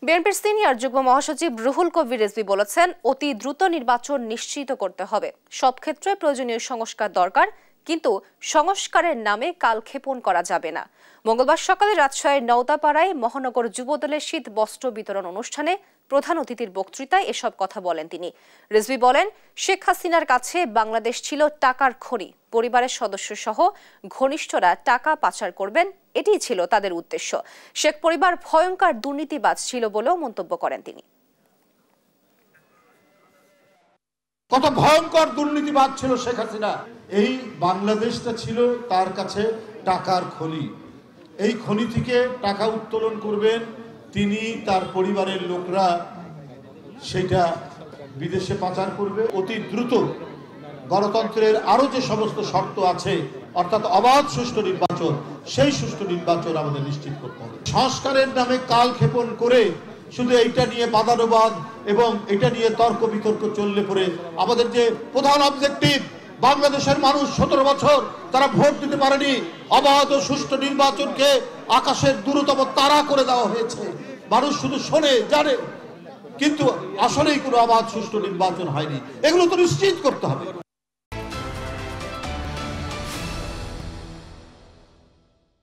বিএনপির সিনিয়র যুগ্ম মহাসচিব রুহুল কবির রিজভী বলেছেন, অতি দ্রুত নির্বাচন নিশ্চিত করতে হবে। সব ক্ষেত্রে প্রয়োজনীয় সংস্কার দরকার, কিন্তু সংস্কারের নামে কালক্ষেপণ করা যাবে না। মঙ্গলবার সকালে রাজশাহীর নওদাপাড়ায় মহানগর যুবদলের শীত বস্ত্র বিতরণ অনুষ্ঠানে প্রধান অতিথির বক্তৃতায় এসব কথা বলেন তিনি। রিজভী বলেন, শেখ হাসিনার কাছে বাংলাদেশ ছিল টাকার খনি। পরিবারের সদস্য সহ ঘনিষ্ঠরা টাকা পাচার করবেন, এটিই ছিল তাদের উদ্দেশ্য। শেখ পরিবার ভয়ঙ্কর দুর্নীতিবাজ ছিল বলেও মন্তব্য করেন তিনি। কত ভয়ঙ্কর দুর্নীতিবাজ ছিল শেখ হাসিনা। এই বাংলাদেশটা ছিল তার কাছে টাকার খনি। এই খনি থেকে টাকা উত্তোলন করবেন তিনি, তার পরিবারের লোকরা সেটা বিদেশে পাচার করবে। অতি দ্রুত গণতন্ত্রের আরো যে সমস্ত শর্ত আছে, অর্থাৎ অবাধ সুষ্ঠু নির্বাচন, সেই সুষ্ঠু নির্বাচন আমাদের নিশ্চিত করতে হবে। সংস্কারের নামে কালক্ষেপণ করে শুধু এইটা নিয়ে বাদানুবাদ এবং এটা নিয়ে তর্ক বিতর্ক চললে পরে আমাদের যে প্রধান অবজেক্টিভ, বাংলাদেশের মানুষ 17 বছর তারা ভোট দিতে পারেনি, অবাধ ও সুষ্ঠু নির্বাচনকে আকাশের দূরতম তারা করে দেওয়া হয়েছে। মানুষ শুধু শোনে, জানে, কিন্তু আসলেই কোনো অবাধ সুষ্ঠু নির্বাচন হয়নি। এগুলো তো নিশ্চিত করতে হবে।